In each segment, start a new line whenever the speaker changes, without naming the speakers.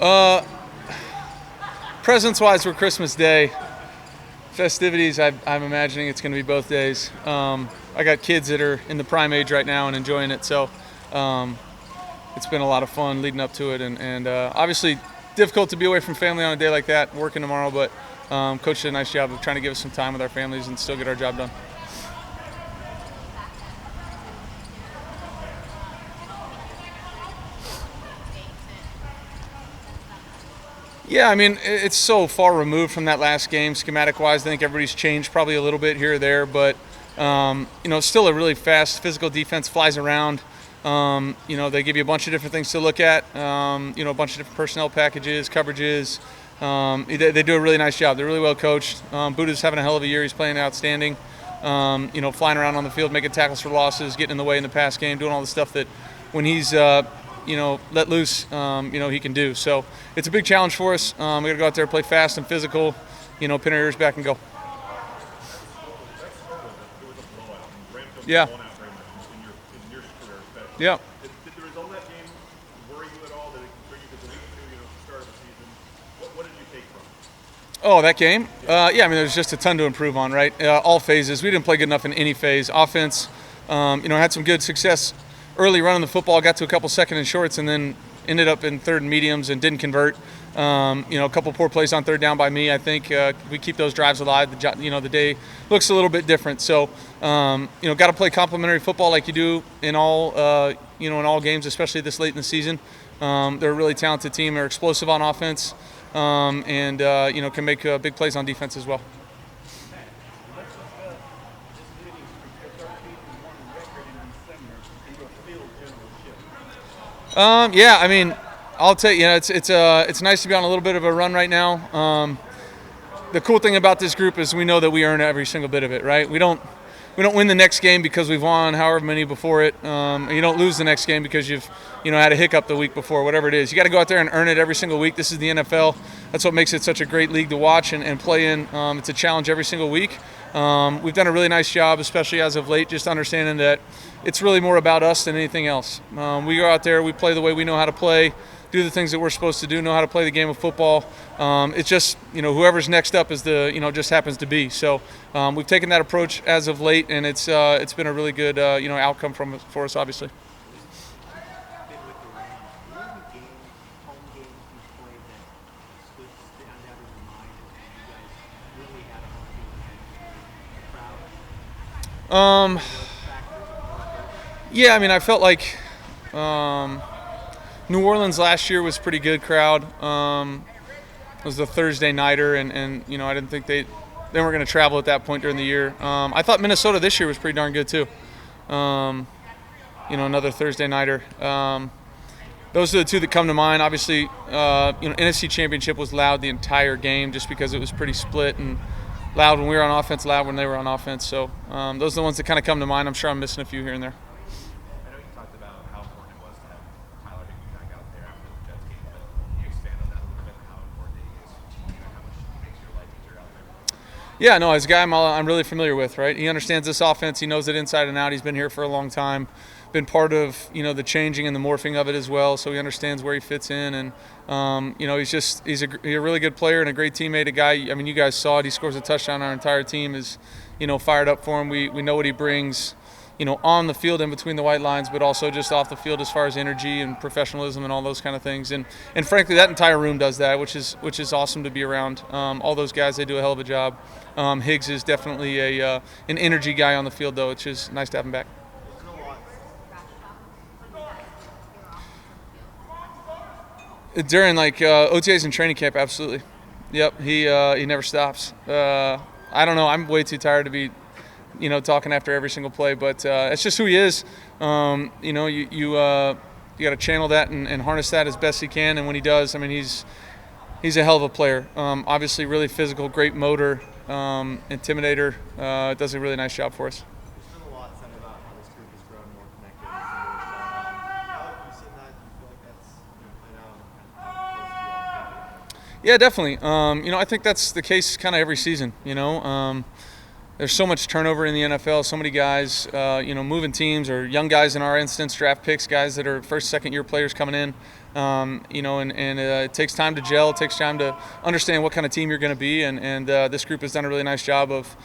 Uh, Presents-wise for Christmas Day, festivities, I'm imagining it's going to be both days. I got kids that are in the prime age right now and enjoying it, so it's been a lot of fun leading up to it. And obviously difficult to be away from family on a day like that, working tomorrow, but Coach did a nice job of trying to give us some time with our families and still get our job done. Yeah, I mean, it's so far removed from that last game, schematic-wise. I think everybody's changed probably a little bit here or there, but, it's still a really fast, physical defense, flies around. They give you a bunch of different things to look at, a bunch of different personnel packages, coverages. They do a really nice job. They're really well coached. Buddha's having a hell of a year. He's playing outstanding. Flying around on the field, making tackles for losses, getting in the way in the pass game, doing all the stuff that when he's let loose, he can do. So it's a big challenge for us. We got to go out there, play fast and physical, pin our ears back and go. Yeah. Yeah.
Did the result of that game worry you at all? Did it concern you? Because a week or two, start of the season. What did you take from it?
Oh, that game? There's just a ton to improve on, right? All phases. We didn't play good enough in any phase. Offense, had some good success early running the football, got to a couple second and shorts, and then ended up in third and mediums and didn't convert. A couple poor plays on third down by me. I think we keep those drives alive. The day looks a little bit different. So, got to play complementary football like you do in all, in all games, especially this late in the season. They're a really talented team. They're explosive on offense, and can make big plays on defense as well. I'll tell you, it's nice to be on a little bit of a run right now. The cool thing about this group is we know that we earn every single bit of it, right? We don't win the next game because we've won however many before it. You don't lose the next game because you've had a hiccup the week before, whatever it is. You got to go out there and earn it every single week. This is the NFL. That's what makes it such a great league to watch and play in. It's a challenge every single week. We've done a really nice job, especially as of late, just understanding that it's really more about us than anything else. We go out there, we play the way we know how to play, do the things that we're supposed to do, know how to play the game of football. It's just, whoever's next up is just happens to be. So we've taken that approach as of late, and it's been a really good, outcome for us, obviously. I felt like New Orleans last year was pretty good crowd. It was the Thursday nighter, and I didn't think they weren't going to travel at that point during the year. I thought Minnesota this year was pretty darn good too. Another Thursday nighter. Those are the two that come to mind. Obviously, NFC Championship was loud the entire game just because it was pretty split and loud when we were on offense, loud when they were on offense. So those are the ones that kind of come to mind. I'm sure I'm missing a few here and there.
I know you talked about how important it was to have Tyler Higbee back out there after the Jets game, but can you expand on that a little bit, how important it is to you and how much it makes your life easier out there?
Yeah, no, as a guy I'm really familiar with, right? He understands this offense. He knows it inside and out. He's been here for a long time, been part of, the changing and the morphing of it as well, so he understands where he fits in. And, he's a really good player and a great teammate, a guy, you guys saw it. He scores a touchdown. Our entire team is, fired up for him. We know what he brings, on the field and between the white lines, but also just off the field as far as energy and professionalism and all those kind of things. And frankly, that entire room does that, which is awesome to be around. All those guys, they do a hell of a job. Higgs is definitely an energy guy on the field, though, which is nice to have him back. During OTAs and training camp, absolutely. Yep, he never stops. I don't know. I'm way too tired to be, talking after every single play, but it's just who he is. You got to channel that and harness that as best he can, and when he does, he's a hell of a player. Obviously, really physical, great motor, intimidator. Does a really nice job for us.
There's been a lot said about how this group has grown more connected. How have you seen that? Do you feel like that's played out and how close to you all?
Yeah, definitely. I think that's the case kind of every season. there's so much turnover in the NFL, so many guys, moving teams, or young guys in our instance, draft picks, guys that are first, second year players coming in. It takes time to gel. It takes time to understand what kind of team you're going to be, and this group has done a really nice job of,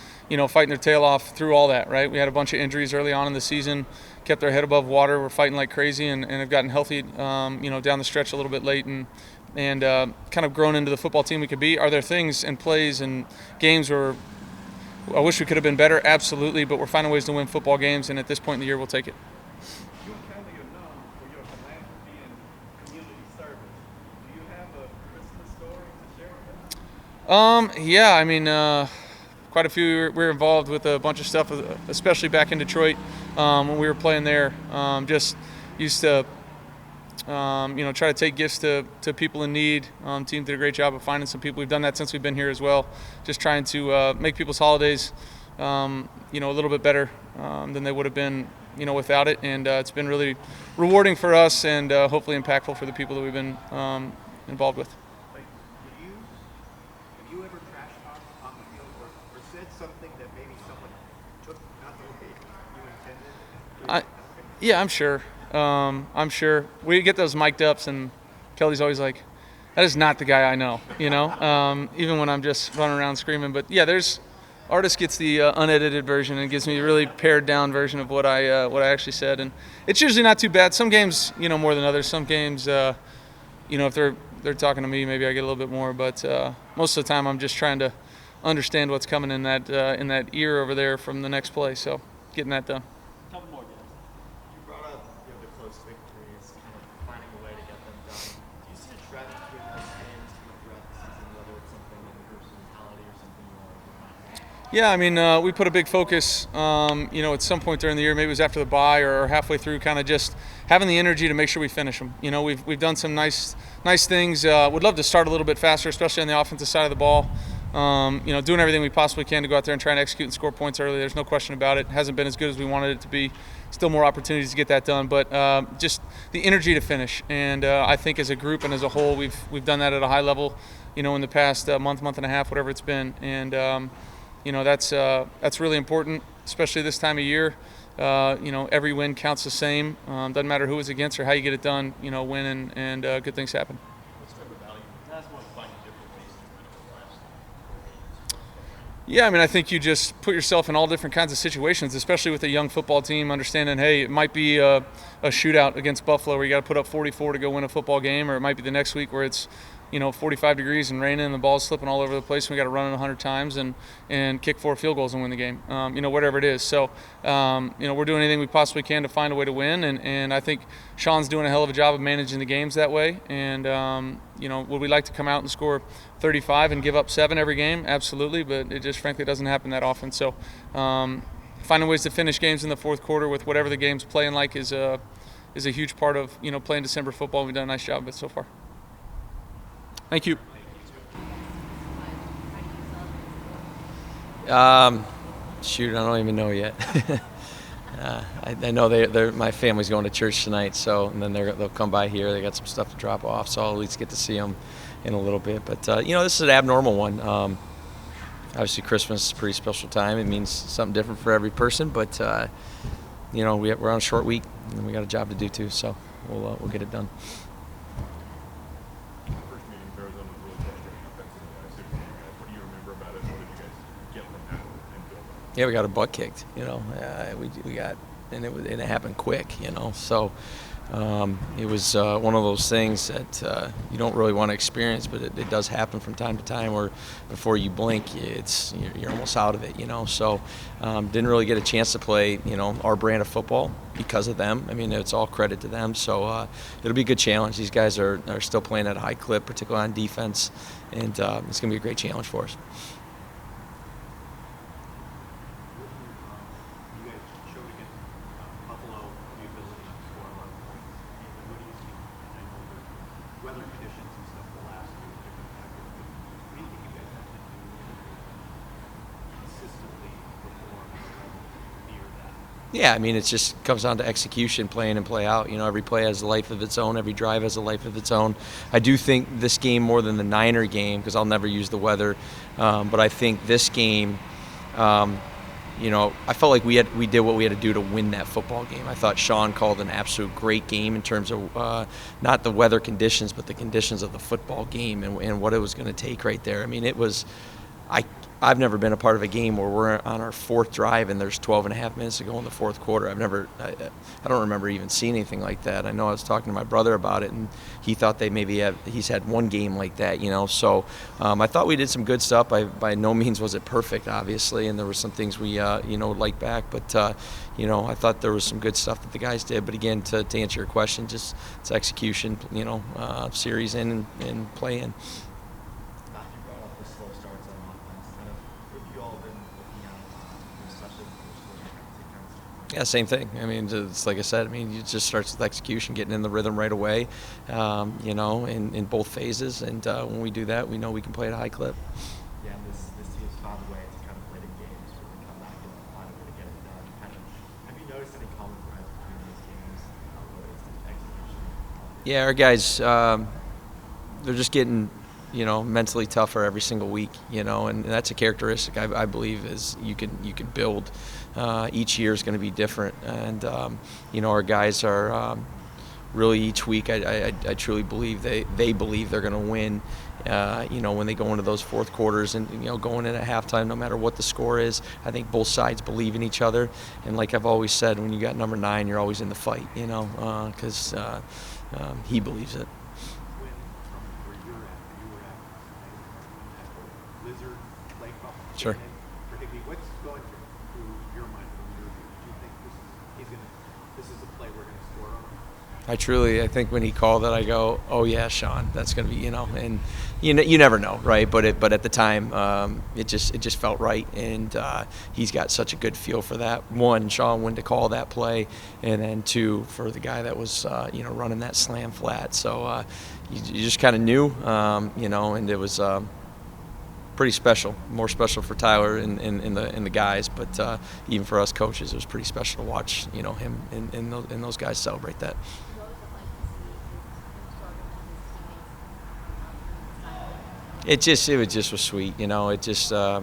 fighting their tail off through all that. Right, we had a bunch of injuries early on in the season, kept their head above water. We're fighting like crazy, and have gotten healthy, down the stretch a little bit late, and kind of grown into the football team we could be. Are there things and plays and games where I wish we could have been better? Absolutely, but we're finding ways to win football games, and at this point in the year, we'll take it.
You and Kelly are known for your philanthropy and community service. Do you have a Christmas story to share with us?
Quite a few. We were involved with a bunch of stuff, especially back in Detroit when we were playing there. Just used to, try to take gifts to people in need. Team did a great job of finding some people. We've done that since we've been here as well. Just trying to make people's holidays, a little bit better than they would have been, without it. And it's been really rewarding for us, and hopefully impactful for the people that we've been involved with.
Have you ever trash talked on the field or said something that maybe someone took not the way you intended?
Yeah, I'm sure. I'm sure we get those mic'd ups, and Kelly's always like, "That is not the guy I know," even when I'm just running around screaming. But yeah, artist gets the unedited version and gives me a really pared down version of what I actually said, and it's usually not too bad. Some games, more than others. Some games, if they're talking to me, maybe I get a little bit more. But most of the time, I'm just trying to understand what's coming in that ear over there from the next play. So getting that done.
Couple more, guys. You brought up the close victories, kind of finding a way to get them done. Do you see a trend with those games throughout the season, whether it's something in your personality or something you want to do?
Yeah, we put a big focus, at some point during the year, maybe it was after the bye or halfway through, kind of just having the energy to make sure we finish them. We've done some nice things. Would love to start a little bit faster, especially on the offensive side of the ball. Doing everything we possibly can to go out there and try and execute and score points early. There's no question about it. It hasn't been as good as we wanted it to be. Still more opportunities to get that done, but just the energy to finish. And I think as a group and as a whole, we've done that at a high level, in the past month and a half, whatever it's been. And that's really important, especially this time of year. Every win counts the same. Doesn't matter who it's against or how you get it done. Win and good things happen.
What's type of value? That's one finding different ways to win over the last.
Yeah, I think you just put yourself in all different kinds of situations, especially with a young football team, understanding, hey, it might be a shootout against Buffalo where you got to put up 44 to go win a football game, or it might be the next week where it's 45 degrees and raining and the ball's slipping all over the place and we got to run it 100 times and kick 4 field goals and win the game, whatever it is. So, we're doing anything we possibly can to find a way to win, and I think Sean's doing a hell of a job of managing the games that way. And, would we like to come out and score 35 and give up 7 every game? Absolutely, but it just frankly doesn't happen that often. So, finding ways to finish games in the fourth quarter with whatever the game's playing like is a huge part of, playing December football. We've done a nice job of it so far. Thank you.
Shoot, I don't even know yet. I know my family's going to church tonight, and then they'll come by here. They got some stuff to drop off, so I'll at least get to see them in a little bit. But this is an abnormal one. Obviously, Christmas is a pretty special time. It means something different for every person, but we're on a short week and we got a job to do too. So we'll get it done. Yeah, we got our butt kicked. We got, and it happened quick. So it was one of those things that you don't really want to experience, but it does happen from time to time. Where before you blink, you're almost out of it. So didn't really get a chance to play our brand of football because of them. It's all credit to them. So it'll be a good challenge. These guys are still playing at a high clip, particularly on defense, and it's going to be a great challenge for us. Yeah, it just comes down to execution, play in and play out. Every play has a life of its own. Every drive has a life of its own. I do think this game more than the Niner game, because I'll never use the weather, but I think this game, I felt like we did what we had to do to win that football game. I thought Sean called an absolute great game in terms of not the weather conditions, but the conditions of the football game and what it was going to take right there. I mean, it was I've never been a part of a game where we're on our fourth drive and there's 12 and a half minutes to go in the fourth quarter. I don't remember even seeing anything like that. I know I was talking to my brother about it, and he thought he's had one game like that, So I thought we did some good stuff. By no means was it perfect, obviously, and there were some things we, would like back. But, I thought there was some good stuff that the guys did. But again, to answer your question, just it's execution, series in and play in.
Matthew brought up the slow starts on offense. Kind of, what have you all been looking at, especially in the first quarter?
Yeah, same thing. I mean, it's like I said. I mean, it just starts with execution, getting in the rhythm right away, in both phases. And when we do that, we know we can play at a high clip.
Yeah, and this team's found a way to kind of play the games, really come back and find a way to get it done. Have you noticed any common threads between these games, whether it's the execution?
Yeah, our guys, they're just getting mentally tougher every single week, and that's a characteristic I believe is you can build. Each year is going to be different, and our guys are really each week. I truly believe they believe they're going to win. When they go into those fourth quarters and going in at halftime, no matter what the score is, I think both sides believe in each other. And like I've always said, when you got number 9, you're always in the fight, because he believes it. Sure.
For Higbee, what's going through your mind from your view? Do you think this is a play we're going to score on?
I think when he called it, I go, oh yeah, Sean, that's going to be, and you never know, right? But at the time, it just felt right, and he's got such a good feel for that. One, Sean, when to call that play, and then 2, for the guy that was, running that slam flat. So you just kind of knew, and it was. Pretty special, more special for Tyler and the guys, but even for us coaches, it was pretty special to watch him and those guys celebrate that. It was sweet, It just there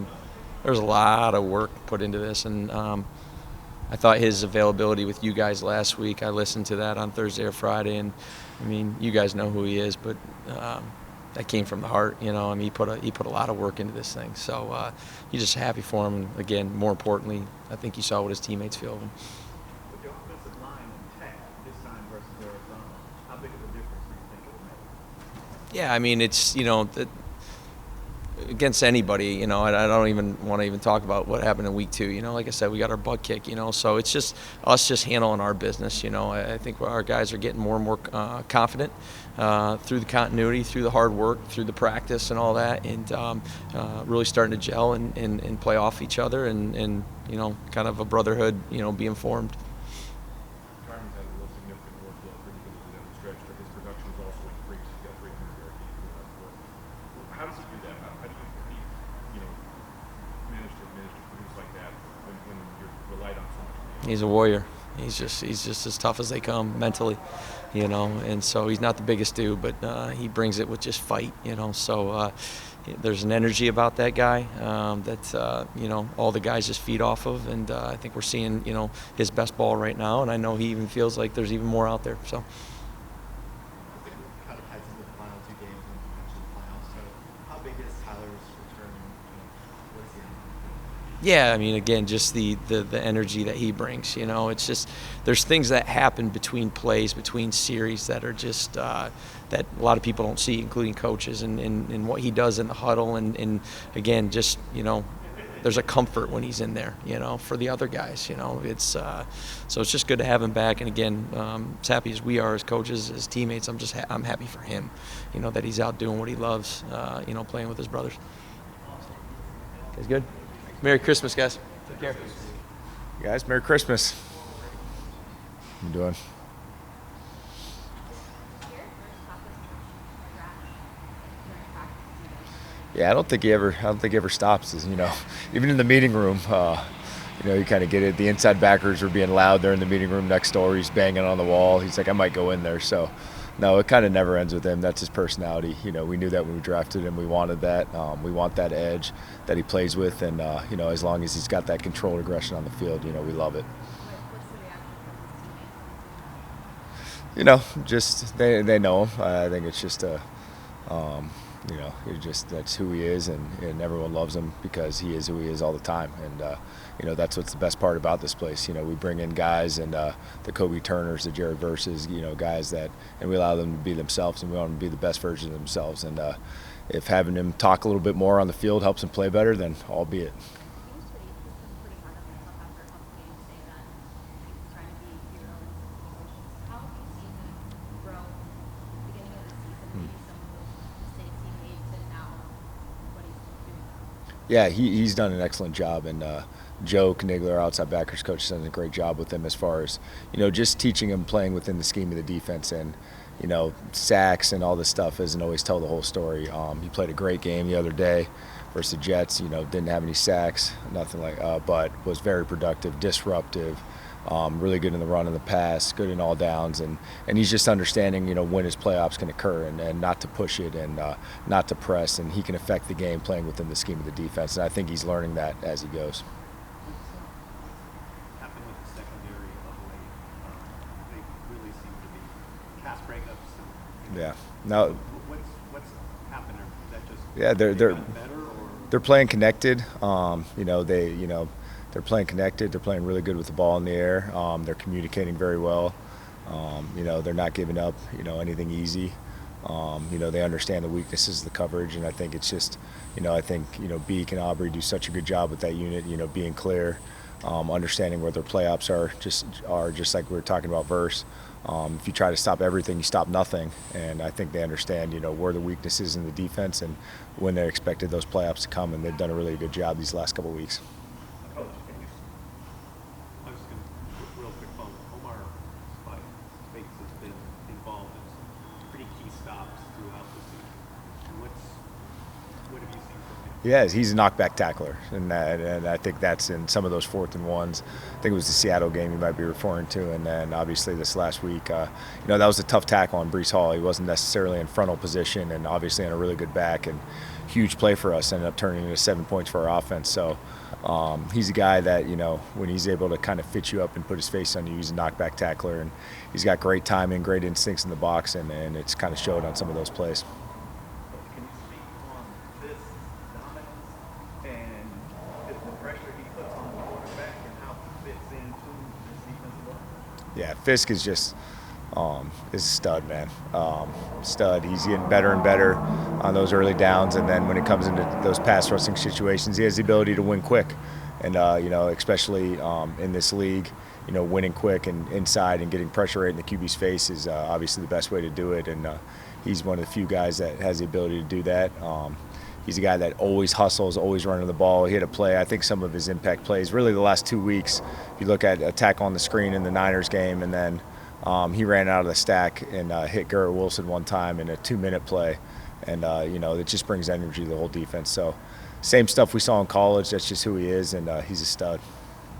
was a lot of work put into this, and I thought his availability with you guys last week. I listened to that on Thursday or Friday, and I mean, you guys know who he is, but. That came from the heart, I mean, he put a lot of work into this thing. So you're just happy for him. And again, more importantly, I think you saw what his teammates feel of him.
With the offensive line intact this time versus Arizona, how big of a difference do you think it will make?
Yeah, I mean, it's against anybody, I don't even want to talk about what happened in week 2. Like I said, we got our butt kicked, so it's just us just handling our business. I think our guys are getting more and more confident through the continuity, through the hard work, through the practice and all that, and really starting to gel and play off each other and kind of a brotherhood, being formed.
Kyren's had a real significant workload pretty good down the stretch, but his production has also increased. He's got 300 yards each. How does he do that? How do you manage to produce like that when you're relied on so much?
He's a warrior. He's just as tough as they come mentally, and so he's not the biggest dude, but he brings it with just fight, so there's an energy about that guy that all the guys just feed off of, and I think we're seeing his best ball right now, and I know he even feels like there's even more out there. So.
Kind of heads into the final 2 games and potentially the playoffs. So how big is Tyler's return? What is he on?
Yeah, I mean, again, just the energy that he brings. It's just there's things that happen between plays, between series that are just that a lot of people don't see, including coaches, and what he does in the huddle, and again, just there's a comfort when he's in there, for the other guys. It's so it's just good to have him back, and again, as happy as we are as coaches, as teammates, I'm happy for him, that he's out doing what he loves, playing with his brothers. Guys, good. Merry Christmas, guys. Take care.
Guys, Merry Christmas. How you doing? Yeah, I don't think he ever stops. Even in the meeting room, you kind of get it. The inside backers were being loud. They're in the meeting room next door. He's banging on the wall. He's like, I might go in there. So, no, it kind of never ends with him. That's his personality. We knew that when we drafted him. We wanted that. We want that edge that he plays with. And, as long as he's got that controlled aggression on the field, we love it. Just they know him. I think it's just that's who he is, and everyone loves him because he is who he is all the time. And that's what's the best part about this place. We bring in guys and the Kobe Turners, the Jared Verses, guys that, and we allow them to be themselves, and we want them to be the best version of themselves. And if having him talk a little bit more on the field helps him play better, then albeit. Yeah, he's done an excellent job, and Joe Knigler, our outside backers coach, has done a great job with him as far as just teaching him playing within the scheme of the defense, and sacks and all this stuff doesn't always tell the whole story. He played a great game the other day versus the Jets. Didn't have any sacks, nothing but was very productive, disruptive. Really good in the run and the pass, good in all downs, and he's just understanding, when his playoffs can occur and not to push it and not to press, and he can affect the game playing within the scheme of the defense, and I think he's learning that as he goes.
What's happened with the secondary of late? They really seem to be pass breakups.
Yeah. Now.
What's happened? Is that just
they're
better, or?
They're playing connected. They're playing connected. They're playing really good with the ball in the air. They're communicating very well. They're not giving up, anything easy. They understand the weaknesses of the coverage, and I think it's just, Beak and Aubrey do such a good job with that unit, being clear, understanding where their play-ups are just like we were talking about Verse. If you try to stop everything, you stop nothing, and I think they understand, where the weaknesses in the defense and when they expected those play-ups to come, and they've done a really good job these last couple of weeks.
I was going to real quick follow. Omar Speights has been involved in some pretty key stops throughout the season. What have you seen from him?
Yeah, he's a knockback tackler, and I think that's in some of those 4th and 1s. I think it was the Seattle game you might be referring to, and then obviously this last week, that was a tough tackle on Breece Hall. He wasn't necessarily in frontal position, and obviously on a really good back, and huge play for us, ended up turning into 7 points for our offense. So he's a guy that, when he's able to kind of fit you up and put his face on you, he's a knockback tackler, and he's got great timing, great instincts in the box, and it's kind of showed on some of those plays.
Can you speak on this dominance and the pressure he puts on the quarterback and how he fits into this defensive line?
Yeah, Fiske is just is a stud, man. Stud. He's getting better and better on those early downs, and then when it comes into those pass rushing situations, he has the ability to win quick. And especially in this league, winning quick and inside and getting pressure right in the QB's face is obviously the best way to do it. And he's one of the few guys that has the ability to do that. He's a guy that always hustles, always running the ball. He had a play, I think some of his impact plays, really the last 2 weeks, if you look at a tackle on the screen in the Niners game, and then he ran out of the stack and hit Garrett Wilson one time in a 2-minute play. And, it just brings energy to the whole defense. So same stuff we saw in college. That's just who he is, and he's a stud.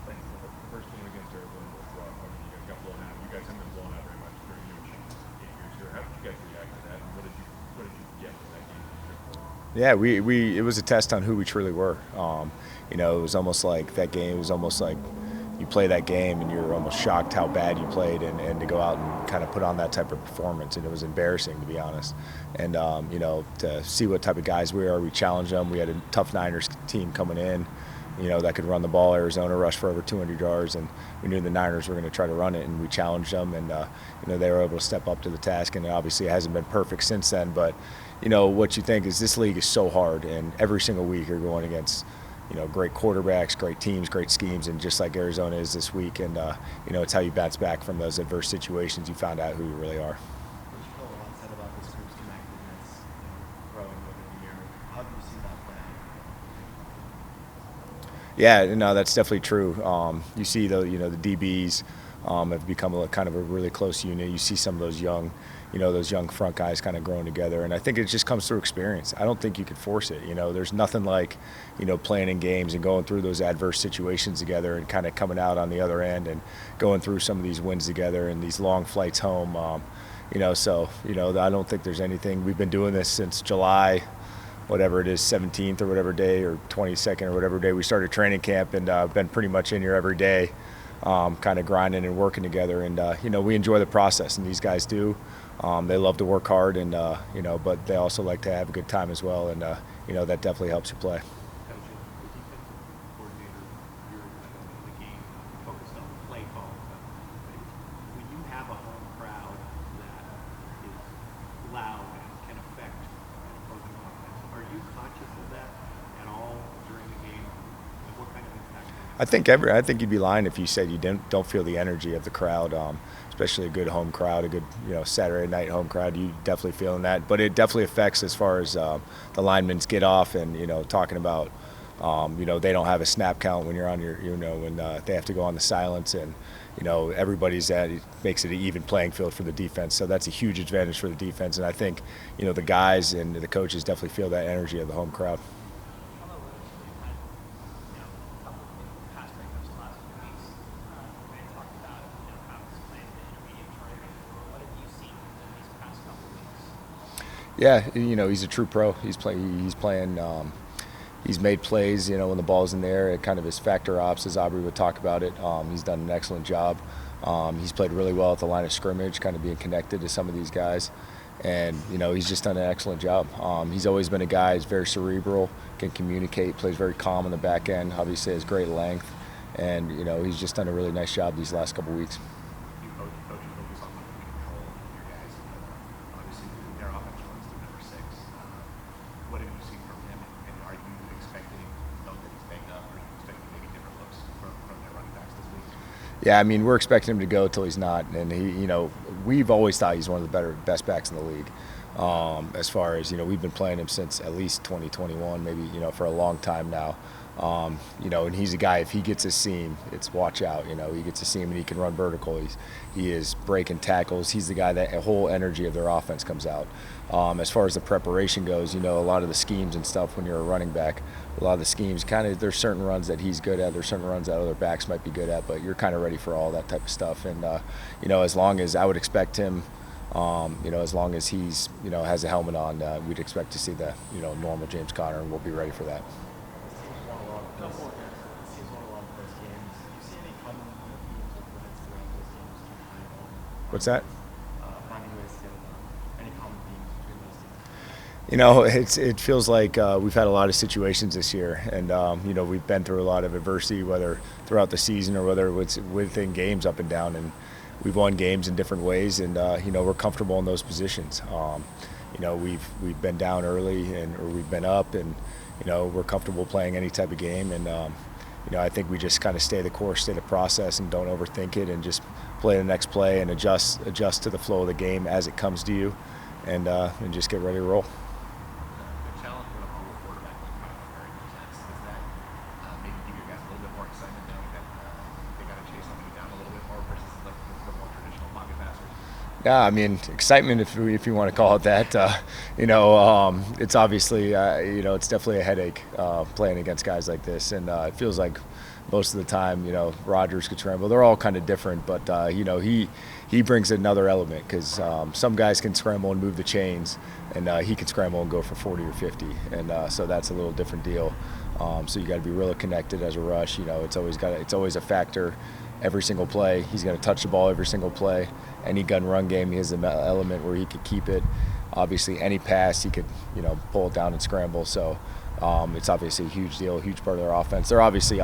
Thanks. The first game against Arizona was rough. I mean, you guys got blown out. You guys haven't been blown out very much during your 8 years here. How did you guys react to that, and what did you get from that game?
Yeah, it was a test on who we truly were. It was almost like that game was almost like you play that game and you're almost shocked how bad you played, and to go out and kind of put on that type of performance, and it was embarrassing, to be honest. And to see what type of guys we are, we challenged them. We had a tough Niners team coming in, that could run the ball. Arizona rushed for over 200 yards, and we knew the Niners were going to try to run it, and we challenged them, and they were able to step up to the task. And obviously it hasn't been perfect since then, but what you think is this league is so hard, and every single week you're going against great quarterbacks, great teams, great schemes, and just like Arizona is this week. And it's how you bounce back from those adverse situations. You found out who you really are.
There's still a lot said about this group's connectedness, growing over the year. How do you see that playing?
Yeah, no, that's definitely true. You see the DBs have become kind of a really close unit. You see some of those young front guys kind of growing together, and I think it just comes through experience. I don't think you could force it. There's nothing like, playing in games and going through those adverse situations together and kind of coming out on the other end and going through some of these wins together and these long flights home. So I don't think there's anything. We've been doing this since July, whatever it is, 17th or whatever day, or 22nd or whatever day we started training camp, and been pretty much in here every day, kind of grinding and working together. And we enjoy the process, and these guys do. They love to work hard, and but they also like to have a good time as well, and that definitely helps you play.
Coach, the defensive coordinator, you're the game focused on the play call. But when you have a home crowd that is loud and can affect an opposing offense, are you conscious of that at all during the game? And what kind of impact?
I think you'd be lying if you said you don't feel the energy of the crowd, especially a good home crowd, a good Saturday night home crowd. You definitely feeling that, but it definitely affects as far as the linemen's get off and talking about they don't have a snap count when you're on your when they have to go on the silence, and everybody's it makes it an even playing field for the defense. So that's a huge advantage for the defense, and I think the guys and the coaches definitely feel that energy of the home crowd. Yeah, he's a true pro. He's playing. He's made plays, when the ball's in there. It kind of his factor ops, as Aubrey would talk about it. He's done an excellent job. He's played really well at the line of scrimmage, kind of being connected to some of these guys. And, he's just done an excellent job. He's always been a guy who's very cerebral, can communicate, plays very calm on the back end, obviously has great length. And, he's just done a really nice job these last couple weeks.
You coaches focus on what you can control your guys. Obviously, their offense runs through number 6. What have you seen from him, and are you expecting, though that he's banged up, are you expecting maybe different looks from their running backs this week?
Yeah, we're expecting him to go till he's not, and we've always thought he's one of the best backs in the league. As far as we've been playing him since at least 2021, maybe for a long time now. And he's a guy, if he gets a seam, it's watch out. He gets a seam and he can run vertical. He is breaking tackles. He's the guy that the whole energy of their offense comes out. As far as the preparation goes, a lot of the schemes and stuff when you're a running back, a lot of the schemes there's certain runs that he's good at, there's certain runs that other backs might be good at, but you're kind of ready for all that type of stuff. And as long as I would expect him, as long as he's has a helmet on, we'd expect to see the normal James Conner, and we'll be ready for that. What's that? It feels like we've had a lot of situations this year, and we've been through a lot of adversity, whether throughout the season or whether it's within games up and down, and we've won games in different ways, and we're comfortable in those positions. We've been down early or we've been up, and we're comfortable playing any type of game, and I think we just kind of stay the course, stay the process, and don't overthink it, and just play the next play and adjust to the flow of the game as it comes to you, and just get ready to roll.
The challenge with a mobile quarterback like Kyler very presents is that maybe give your guys a little bit more excitement knowing that they got to chase somebody down a little bit more versus like the more traditional pocket passers.
Yeah, excitement, if you want to call it that. It's obviously, it's definitely a headache playing against guys like this, and it feels like most of the time, Rodgers could scramble. They're all kind of different, but he brings another element, because some guys can scramble and move the chains, and he can scramble and go for 40 or 50, and so that's a little different deal. So you got to be really connected as a rush. It's always a factor. Every single play, he's going to touch the ball every single play. Any gun run game, he has an element where he could keep it. Obviously, any pass, he could pull it down and scramble. So it's obviously a huge deal, a huge part of their offense. They're obviously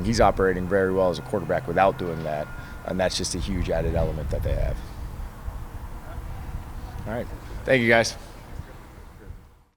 he's operating very well as a quarterback without doing that, and that's just a huge added element that they have. All right. Thank you, guys.